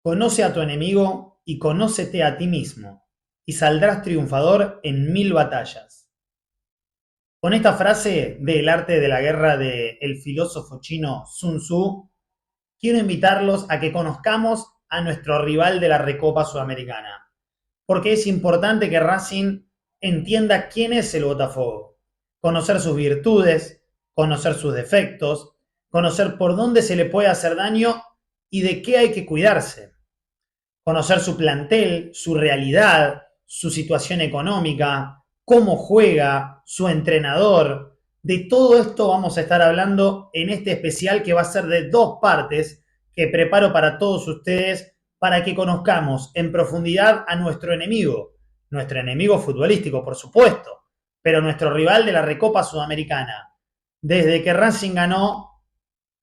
Conoce a tu enemigo y conócete a ti mismo, y saldrás triunfador en 1000 batallas. Con esta frase del arte de la guerra del filósofo chino Sun Tzu, quiero invitarlos a que conozcamos a nuestro rival de la Recopa Sudamericana, porque es importante que Racing entienda quién es el Botafogo, conocer sus virtudes, conocer sus defectos, conocer por dónde se le puede hacer daño y de qué hay que cuidarse. Conocer su plantel, su realidad, su situación económica, cómo juega, su entrenador. De todo esto vamos a estar hablando en este especial que va a ser de 2 partes que preparo para todos ustedes para que conozcamos en profundidad a nuestro enemigo futbolístico, por supuesto, pero nuestro rival de la Recopa Sudamericana. Desde que Racing ganó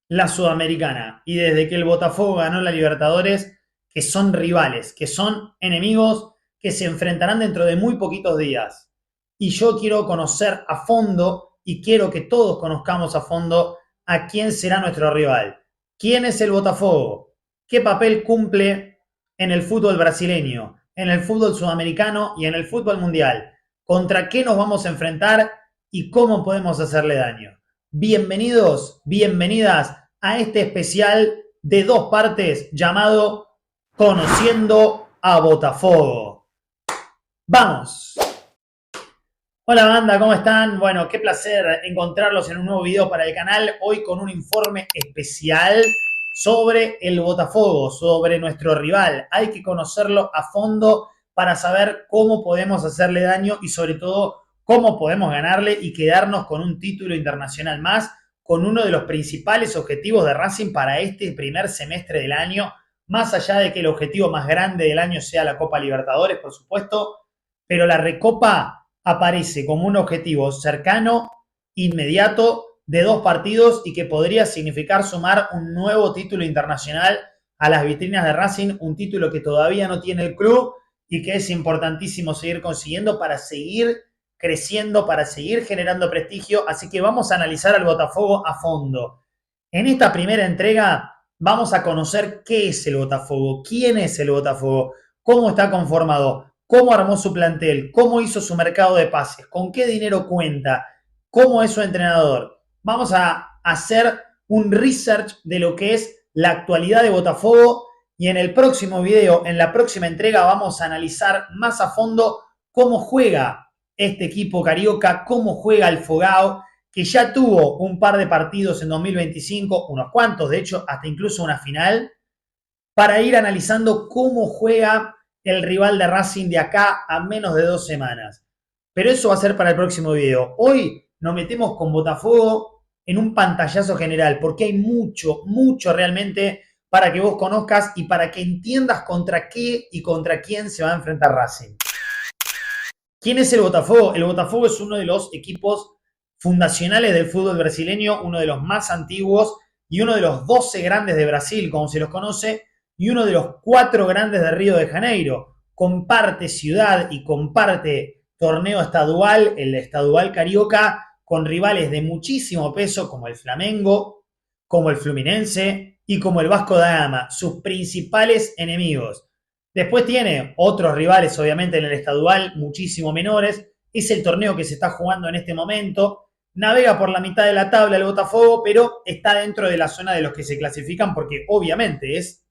la Sudamericana y desde que el Botafogo ganó la Libertadores, que son rivales, que son enemigos que se enfrentarán dentro de muy poquitos días. Y yo quiero conocer a fondo y quiero que todos conozcamos a fondo a quién será nuestro rival. ¿Quién es el Botafogo? ¿Qué papel cumple en el fútbol brasileño, en el fútbol sudamericano y en el fútbol mundial? ¿Contra qué nos vamos a enfrentar y cómo podemos hacerle daño? Bienvenidos, bienvenidas a este especial de 2 partes llamado Conociendo a Botafogo. ¡Vamos! Hola banda, ¿cómo están? Bueno, qué placer encontrarlos en un nuevo video para el canal. Hoy con un informe especial sobre el Botafogo, sobre nuestro rival. Hay que conocerlo a fondo para saber cómo podemos hacerle daño y sobre todo cómo podemos ganarle y quedarnos con un título internacional más, con uno de los principales objetivos de Racing para este primer semestre del año, más allá de que el objetivo más grande del año sea la Copa Libertadores, por supuesto, pero la Recopa aparece como un objetivo cercano, inmediato, de 2 partidos y que podría significar sumar un nuevo título internacional a las vitrinas de Racing, un título que todavía no tiene el club y que es importantísimo seguir consiguiendo para seguir creciendo, para seguir generando prestigio. Así que vamos a analizar al Botafogo a fondo. En esta primera entrega vamos a conocer qué es el Botafogo, quién es el Botafogo, cómo está conformado, cómo armó su plantel, cómo hizo su mercado de pases, con qué dinero cuenta, cómo es su entrenador. Vamos a hacer un research de lo que es la actualidad de Botafogo y en el próximo video, en la próxima entrega, vamos a analizar más a fondo cómo juega este equipo carioca, cómo juega el Fogao, que ya tuvo un par de partidos en 2025, unos cuantos, de hecho, hasta incluso una final, para ir analizando cómo juega el rival de Racing de acá a menos de 2 semanas. Pero eso va a ser para el próximo video. Hoy nos metemos con Botafogo en un pantallazo general, porque hay mucho, mucho realmente para que vos conozcas y para que entiendas contra qué y contra quién se va a enfrentar Racing. ¿Quién es el Botafogo? El Botafogo es uno de los equipos fundacionales del fútbol brasileño, uno de los más antiguos y uno de los 12 grandes de Brasil, como se los conoce, y uno de los 4 grandes de Río de Janeiro. Comparte ciudad y comparte torneo estadual, el estadual carioca, con rivales de muchísimo peso como el Flamengo, como el Fluminense y como el Vasco da Gama, sus principales enemigos. Después tiene otros rivales, obviamente, en el estadual, muchísimo menores. Es el torneo que se está jugando en este momento. Navega por la mitad de la tabla el Botafogo, pero está dentro de la zona de los que se clasifican porque obviamente es,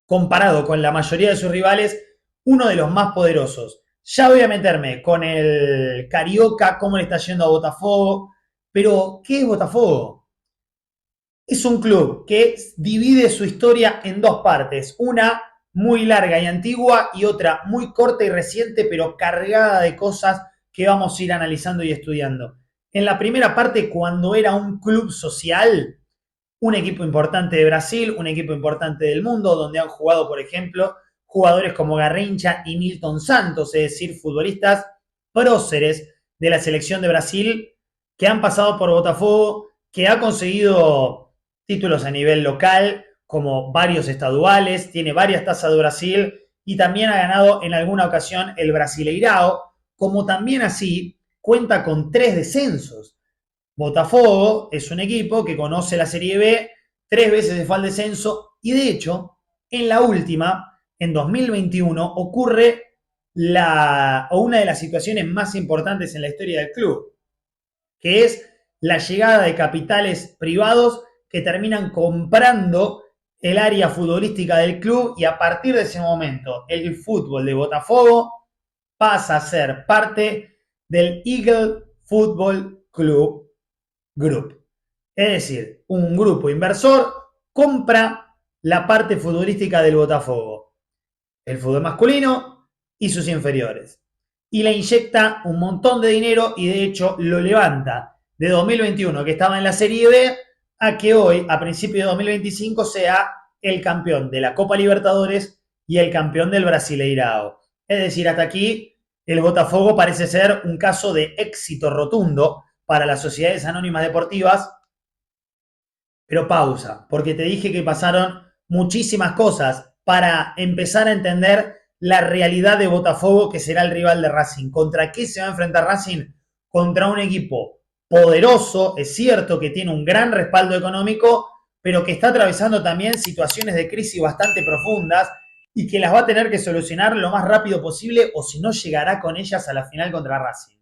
comparado con la mayoría de sus rivales, uno de los más poderosos. Ya voy a meterme con el Carioca, cómo le está yendo a Botafogo. Pero, ¿qué es Botafogo? Es un club que divide su historia en 2 partes. Una muy larga y antigua y otra muy corta y reciente, pero cargada de cosas que vamos a ir analizando y estudiando. En la primera parte, cuando era un club social, un equipo importante de Brasil, un equipo importante del mundo, donde han jugado, por ejemplo, jugadores como Garrincha y Milton Santos, es decir, futbolistas próceres de la selección de Brasil que han pasado por Botafogo, que ha conseguido títulos a nivel local, como varios estaduales, tiene varias tazas de Brasil y también ha ganado en alguna ocasión el Brasileirao, como también así cuenta con 3 descensos. Botafogo es un equipo que conoce la Serie B, 3 veces se fue al descenso y de hecho En la última, en 2021, ocurre una de las situaciones más importantes en la historia del club, que es la llegada de capitales privados que terminan comprando el área futbolística del club, y a partir de ese momento el fútbol de Botafogo pasa a ser parte del Eagle Football Club Group. Es decir, un grupo inversor compra la parte futbolística del Botafogo, el fútbol masculino y sus inferiores, y le inyecta un montón de dinero, y de hecho lo levanta de 2021, que estaba en la Serie B, a que hoy, a principios de 2025, sea el campeón de la Copa Libertadores y el campeón del Brasileirao. Es decir, hasta aquí el Botafogo parece ser un caso de éxito rotundo para las sociedades anónimas deportivas. Pero pausa, porque te dije que pasaron muchísimas cosas para empezar a entender la realidad de Botafogo, que será el rival de Racing. ¿Contra qué se va a enfrentar Racing? Contra un equipo poderoso, es cierto que tiene un gran respaldo económico, pero que está atravesando también situaciones de crisis bastante profundas y que las va a tener que solucionar lo más rápido posible, o si no llegará con ellas a la final contra Racing.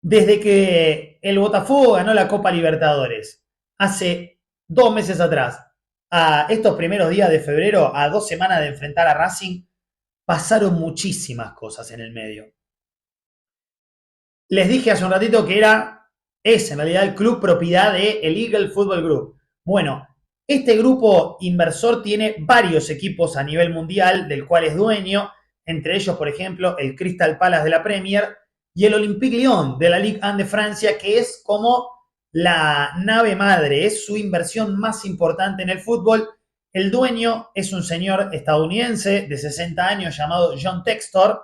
Desde que el Botafogo ganó la Copa Libertadores hace 2 meses atrás, a estos primeros días de febrero, a 2 semanas de enfrentar a Racing, pasaron muchísimas cosas en el medio. Les dije hace un ratito que es en realidad el club propiedad de el Eagle Football Group. Bueno, este grupo inversor tiene varios equipos a nivel mundial del cual es dueño, entre ellos, por ejemplo, el Crystal Palace de la Premier y el Olympique Lyon de la Ligue 1 de Francia, que es como la nave madre, es su inversión más importante en el fútbol. El dueño es un señor estadounidense de 60 años llamado John Textor,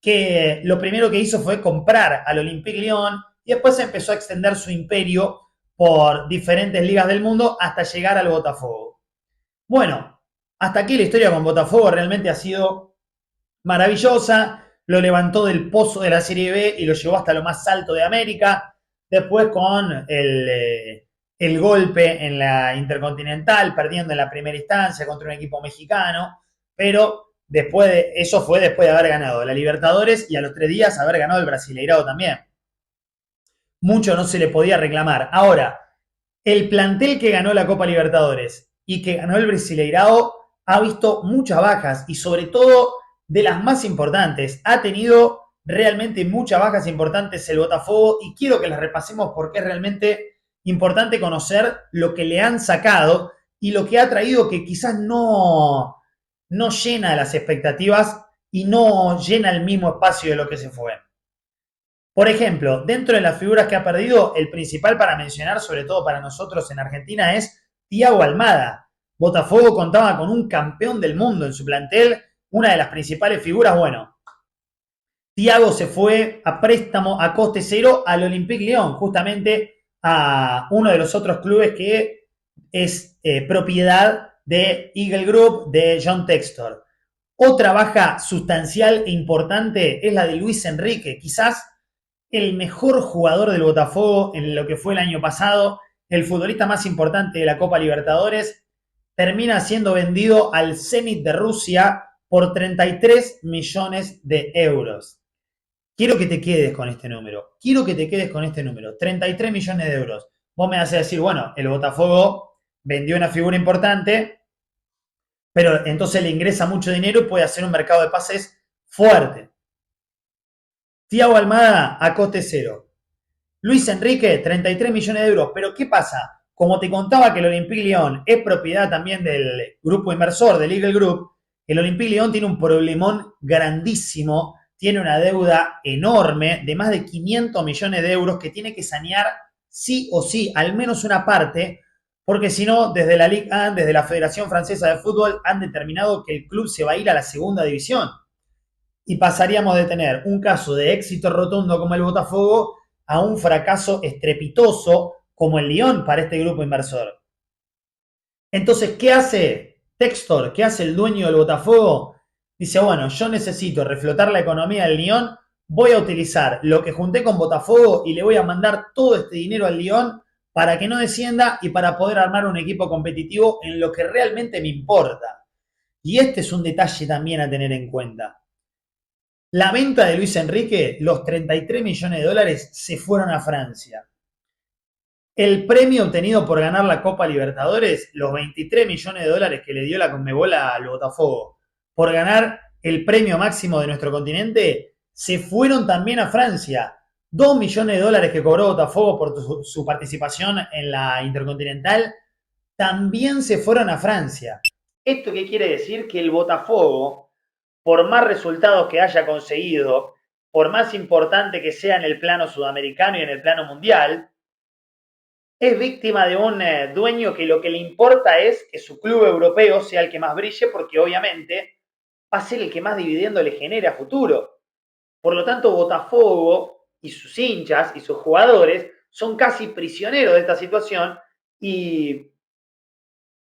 que lo primero que hizo fue comprar al Olympique Lyon y después empezó a extender su imperio por diferentes ligas del mundo hasta llegar al Botafogo. Bueno, hasta aquí la historia con Botafogo realmente ha sido maravillosa. Lo levantó del pozo de la Serie B y lo llevó hasta lo más alto de América. Después con el golpe en la Intercontinental, perdiendo en la primera instancia contra un equipo mexicano, pero eso fue después de haber ganado la Libertadores y a los 3 días haber ganado el Brasileirao también. Mucho no se le podía reclamar. Ahora, el plantel que ganó la Copa Libertadores y que ganó el Brasileirao ha visto muchas bajas, y sobre todo de las más importantes. Ha tenido realmente muchas bajas importantes el Botafogo, y quiero que las repasemos porque es realmente importante conocer lo que le han sacado y lo que ha traído, que quizás no llena las expectativas y no llena el mismo espacio de lo que se fue. Por ejemplo, dentro de las figuras que ha perdido, el principal para mencionar, sobre todo para nosotros en Argentina, es Thiago Almada. Botafogo contaba con un campeón del mundo en su plantel, una de las principales figuras. Bueno, Thiago se fue a préstamo a coste cero al Olympique Lyon, justamente a uno de los otros clubes que es propiedad de Eagle Group, de John Textor. Otra baja sustancial e importante es la de Luis Enrique, quizás el mejor jugador del Botafogo en lo que fue el año pasado, el futbolista más importante de la Copa Libertadores, termina siendo vendido al Zenit de Rusia por 33 millones de euros. Quiero que te quedes con este número. 33 millones de euros. Vos me vas a decir, bueno, el Botafogo vendió una figura importante, pero entonces le ingresa mucho dinero y puede hacer un mercado de pases fuerte. Thiago Almada a coste cero. Luis Enrique, 33 millones de euros. Pero ¿qué pasa? Como te contaba que el Olympique Lyon es propiedad también del grupo inversor, del Eagle Group, el Olympique Lyon tiene un problemón grandísimo, tiene una deuda enorme de más de 500 millones de euros que tiene que sanear sí o sí, al menos una parte, porque si no, desde la Ligue 1, desde la Federación Francesa de Fútbol, han determinado que el club se va a ir a la segunda división. Y pasaríamos de tener un caso de éxito rotundo como el Botafogo a un fracaso estrepitoso como el Lyon para este grupo inversor. Entonces, ¿qué hace Textor? ¿Qué hace el dueño del Botafogo? Dice, bueno, yo necesito reflotar la economía del Lyon, voy a utilizar lo que junté con Botafogo y le voy a mandar todo este dinero al Lyon para que no descienda y para poder armar un equipo competitivo en lo que realmente me importa. Y este es un detalle también a tener en cuenta. La venta de Luis Enrique, los 33 millones de dólares se fueron a Francia. El premio obtenido por ganar la Copa Libertadores, los 23 millones de dólares que le dio la Conmebol al Botafogo por ganar el premio máximo de nuestro continente, se fueron también a Francia. 2 millones de dólares que cobró Botafogo por su participación en la Intercontinental también se fueron a Francia. ¿Esto qué quiere decir? Que el Botafogo, por más resultados que haya conseguido, por más importante que sea en el plano sudamericano y en el plano mundial, es víctima de un dueño que lo que le importa es que su club europeo sea el que más brille, porque obviamente va a ser el que más dividendo le genere a futuro. Por lo tanto, Botafogo y sus hinchas y sus jugadores son casi prisioneros de esta situación y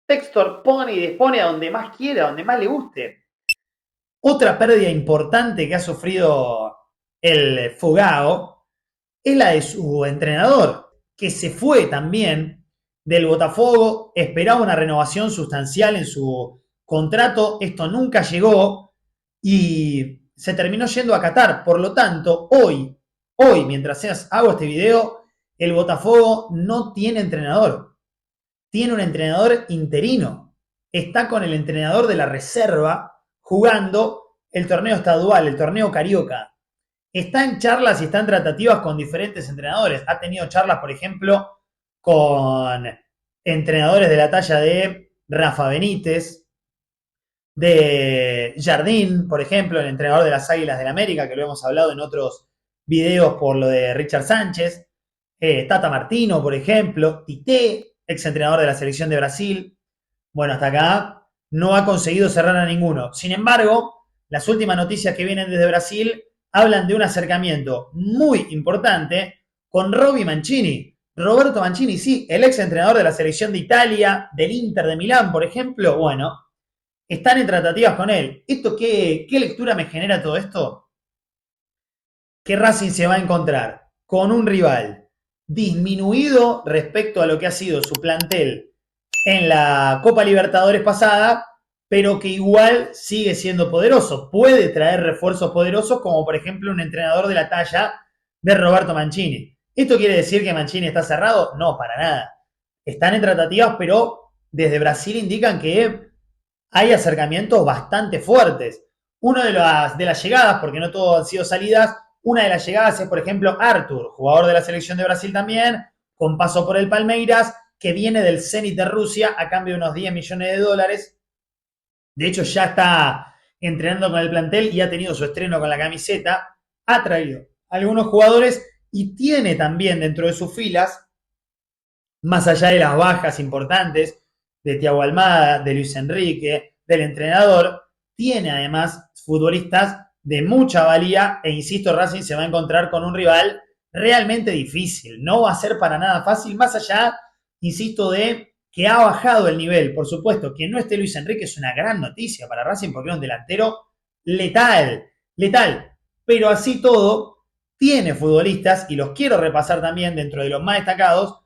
Textor pone y dispone a donde más quiera, a donde más le guste. Otra pérdida importante que ha sufrido el Fogao es la de su entrenador, que se fue también del Botafogo, esperaba una renovación sustancial en su contrato, esto nunca llegó y se terminó yendo a Qatar. Por lo tanto, hoy, mientras hago este video, el Botafogo no tiene entrenador. Tiene un entrenador interino. Está con el entrenador de la reserva jugando el torneo estadual, el torneo carioca. Está en charlas y está en tratativas con diferentes entrenadores. Ha tenido charlas, por ejemplo, con entrenadores de la talla de Rafa Benítez, de Jardín, por ejemplo, el entrenador de las Águilas del América, que lo hemos hablado en otros videos por lo de Richard Sánchez, Tata Martino, por ejemplo, Tite, ex entrenador de la selección de Brasil. Bueno, hasta acá no ha conseguido cerrar a ninguno. Sin embargo, las últimas noticias que vienen desde Brasil hablan de un acercamiento muy importante con Roby Mancini. Roberto Mancini, sí, el ex entrenador de la selección de Italia, del Inter de Milán, por ejemplo. Bueno, están en tratativas con él. ¿Esto qué lectura me genera todo esto? Que Racing se va a encontrar con un rival disminuido respecto a lo que ha sido su plantel en la Copa Libertadores pasada, pero que igual sigue siendo poderoso. Puede traer refuerzos poderosos, como por ejemplo un entrenador de la talla de Roberto Mancini. ¿Esto quiere decir que Mancini está cerrado? No, para nada. Están en tratativas, pero desde Brasil indican que hay acercamientos bastante fuertes. Una de las llegadas, porque no todo han sido salidas, una de las llegadas es, por ejemplo, Arthur, jugador de la selección de Brasil también, con paso por el Palmeiras, que viene del Zenit de Rusia a cambio de unos 10 millones de dólares. De hecho, ya está entrenando con el plantel y ha tenido su estreno con la camiseta. Ha traído algunos jugadores y tiene también dentro de sus filas, más allá de las bajas importantes de Thiago Almada, de Luis Enrique, del entrenador, tiene además futbolistas de mucha valía e insisto, Racing se va a encontrar con un rival realmente difícil. No va a ser para nada fácil, más allá, insisto, de que ha bajado el nivel. Por supuesto, que no esté Luis Enrique es una gran noticia para Racing porque es un delantero letal, letal. Pero así todo, tiene futbolistas, y los quiero repasar también dentro de los más destacados,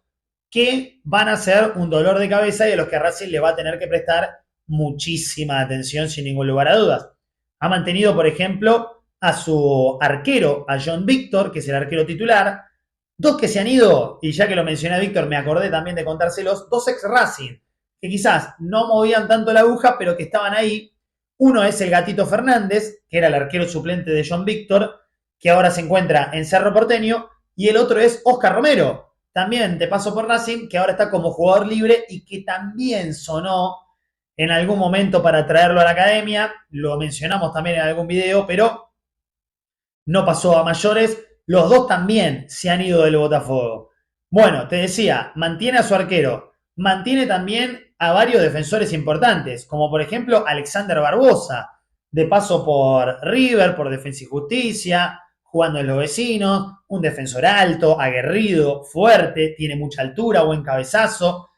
que van a ser un dolor de cabeza y a los que Racing le va a tener que prestar muchísima atención sin ningún lugar a dudas. Ha mantenido, por ejemplo, a su arquero, a John Víctor, que es el arquero titular, dos que se han ido, y ya que lo mencioné a Víctor, me acordé también de contárselos, dos ex Racing, que quizás no movían tanto la aguja, pero que estaban ahí. Uno es el Gatito Fernández, que era el arquero suplente de John Víctor, que ahora se encuentra en Cerro Porteño, y el otro es Oscar Romero, también de paso por Racing, que ahora está como jugador libre y que también sonó en algún momento para traerlo a la academia. Lo mencionamos también en algún video, pero no pasó a mayores. Los dos también se han ido del Botafogo. Bueno, te decía, mantiene a su arquero, mantiene también a varios defensores importantes, como por ejemplo Alexander Barbosa, de paso por River, por Defensa y Justicia, jugando en los vecinos, un defensor alto, aguerrido, fuerte, tiene mucha altura, buen cabezazo.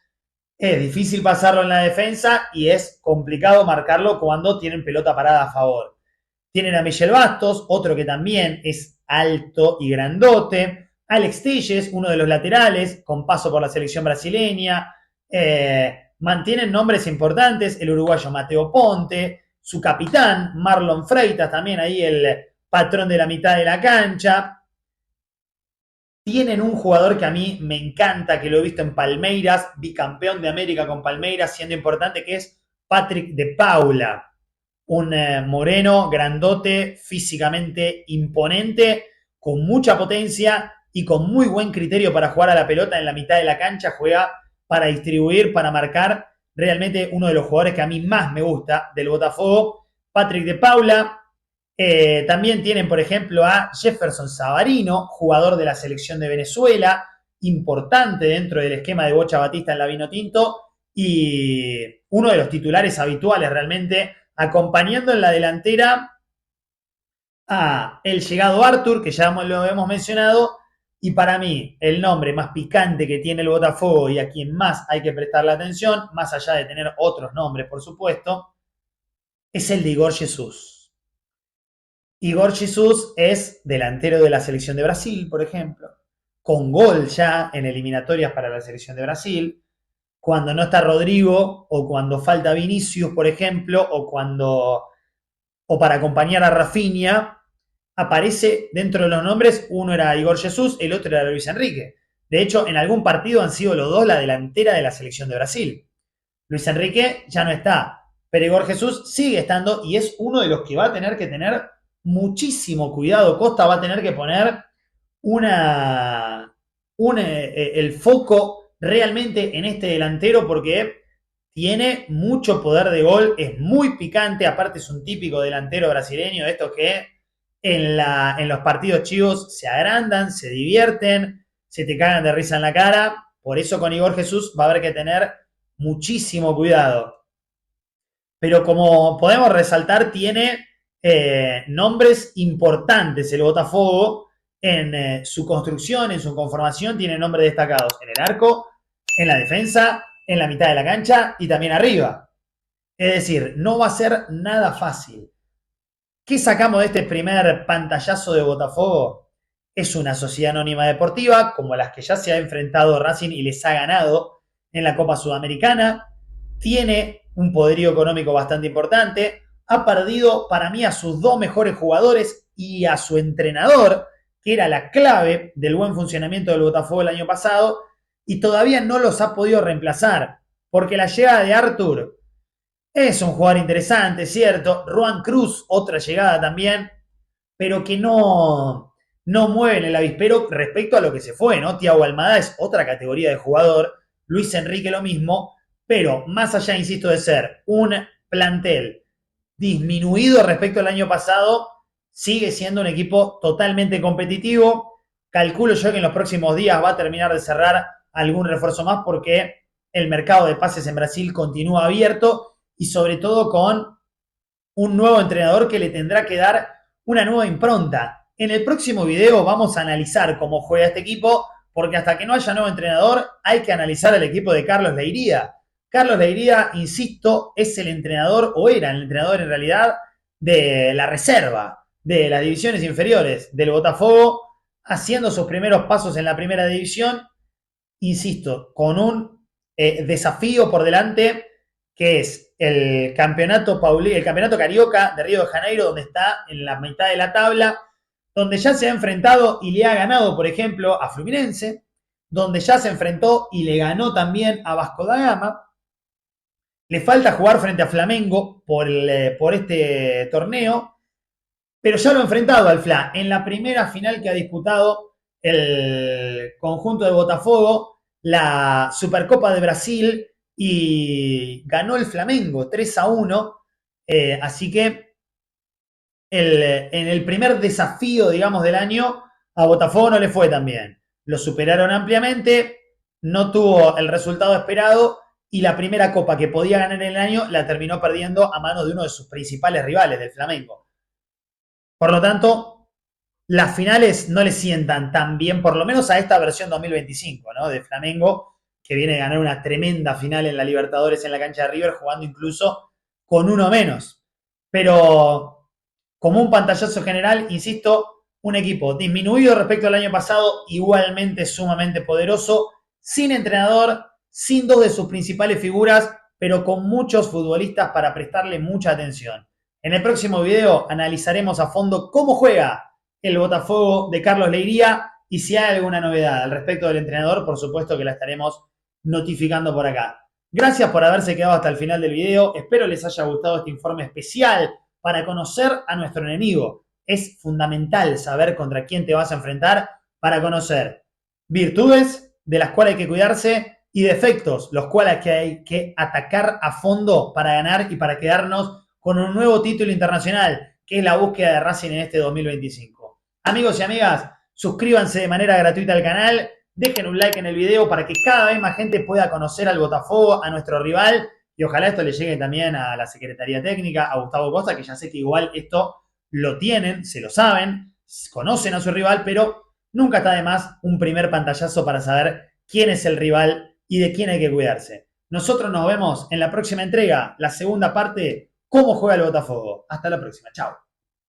Es difícil pasarlo en la defensa y es complicado marcarlo cuando tienen pelota parada a favor. Tienen a Michel Bastos, otro que también es alto y grandote. Alex Telles, uno de los laterales, con paso por la selección brasileña. Mantienen nombres importantes, el uruguayo Mateo Ponte, su capitán, Marlon Freitas, también ahí el patrón de la mitad de la cancha. Tienen un jugador que a mí me encanta, que lo he visto en Palmeiras, bicampeón de América con Palmeiras, siendo importante, que es Patrick de Paula. Un moreno, grandote, físicamente imponente, con mucha potencia y con muy buen criterio para jugar a la pelota en la mitad de la cancha. Juega para distribuir, para marcar. Realmente uno de los jugadores que a mí más me gusta del Botafogo. Patrick de Paula. También tienen, por ejemplo, a Jefferson Savarino, jugador de la selección de Venezuela, importante dentro del esquema de Bocha Batista en la Vinotinto y uno de los titulares habituales realmente, acompañando en la delantera a el llegado Arthur, que ya lo hemos mencionado, y para mí el nombre más picante que tiene el Botafogo y a quien más hay que prestarle atención, más allá de tener otros nombres, por supuesto, es el de Igor Jesús. Igor Jesús es delantero de la selección de Brasil, por ejemplo, con gol ya en eliminatorias para la selección de Brasil, cuando no está Rodrigo o cuando falta Vinicius, por ejemplo, o para acompañar a Rafinha, aparece dentro de los nombres, uno era Igor Jesús, el otro era Luis Enrique. De hecho, en algún partido han sido los dos la delantera de la selección de Brasil. Luis Enrique ya no está, pero Igor Jesús sigue estando y es uno de los que va a tener que tener muchísimo cuidado. Costa va a tener que poner el foco realmente en este delantero porque tiene mucho poder de gol, es muy picante, aparte es un típico delantero brasileño, estos que en los partidos chivos se agrandan, se divierten, se te cagan de risa en la cara. Por eso con Igor Jesús va a haber que tener muchísimo cuidado. Pero como podemos resaltar, tiene nombres importantes el Botafogo en su construcción, en su conformación, tiene nombres destacados en el arco, en la defensa, en la mitad de la cancha y también arriba. Es decir, no va a ser nada fácil. ¿Qué sacamos de este primer pantallazo de Botafogo? Es una sociedad anónima deportiva, como las que ya se ha enfrentado Racing y les ha ganado en la Copa Sudamericana. Tiene un poderío económico bastante importante. Ha perdido para mí a sus dos mejores jugadores y a su entrenador, que era la clave del buen funcionamiento del Botafogo el año pasado, y todavía no los ha podido reemplazar, porque la llegada de Arthur es un jugador interesante, cierto. Ruan Cruz, otra llegada también, pero que no mueven el avispero respecto a lo que se fue, ¿no? Thiago Almada es otra categoría de jugador, Luis Enrique lo mismo, pero más allá, insisto, de ser un plantel disminuido respecto al año pasado, sigue siendo un equipo totalmente competitivo. Calculo yo que en los próximos días va a terminar de cerrar algún refuerzo más porque el mercado de pases en Brasil continúa abierto y sobre todo con un nuevo entrenador que le tendrá que dar una nueva impronta. En el próximo video vamos a analizar cómo juega este equipo, porque hasta que no haya nuevo entrenador hay que analizar el equipo de Carlos Leiría. Carlos Leiría, insisto, es el entrenador, o era el entrenador en realidad, de la reserva, de las divisiones inferiores del Botafogo, haciendo sus primeros pasos en la primera división, insisto, con un desafío por delante que es el campeonato carioca de Río de Janeiro, donde está en la mitad de la tabla, donde ya se ha enfrentado y le ha ganado, por ejemplo, a Fluminense, donde ya se enfrentó y le ganó también a Vasco da Gama. Le falta jugar frente a Flamengo por este torneo, pero ya lo ha enfrentado al Fla en la primera final que ha disputado el conjunto de Botafogo, la Supercopa de Brasil, y ganó el Flamengo 3-1. Así que en el primer desafío, digamos, del año, a Botafogo no le fue tan bien. Lo superaron ampliamente, no tuvo el resultado esperado y la primera copa que podía ganar en el año la terminó perdiendo a manos de uno de sus principales rivales, del Flamengo. Por lo tanto, las finales no le sientan tan bien, por lo menos a esta versión 2025, ¿no? De Flamengo, que viene a ganar una tremenda final en la Libertadores en la cancha de River, jugando incluso con uno menos. Pero como un pantallazo general, insisto, un equipo disminuido respecto al año pasado, igualmente sumamente poderoso, sin entrenador, sin dos de sus principales figuras, pero con muchos futbolistas para prestarle mucha atención. En el próximo video analizaremos a fondo cómo juega el Botafogo de Carlos Leiría y si hay alguna novedad al respecto del entrenador, por supuesto que la estaremos notificando por acá. Gracias por haberse quedado hasta el final del video. Espero les haya gustado este informe especial para conocer a nuestro enemigo. Es fundamental saber contra quién te vas a enfrentar para conocer virtudes de las cuales hay que cuidarse y defectos, los cuales hay que atacar a fondo para ganar y para quedarnos con un nuevo título internacional, que es la búsqueda de Racing en este 2025. Amigos y amigas, suscríbanse de manera gratuita al canal, dejen un like en el video para que cada vez más gente pueda conocer al Botafogo, a nuestro rival, y ojalá esto le llegue también a la Secretaría Técnica, a Gustavo Costa, que ya sé que igual esto lo tienen, se lo saben, conocen a su rival, pero nunca está de más un primer pantallazo para saber quién es el rival y de quién hay que cuidarse. Nosotros nos vemos en la próxima entrega, la segunda parte, cómo juega el Botafogo. Hasta la próxima, chao.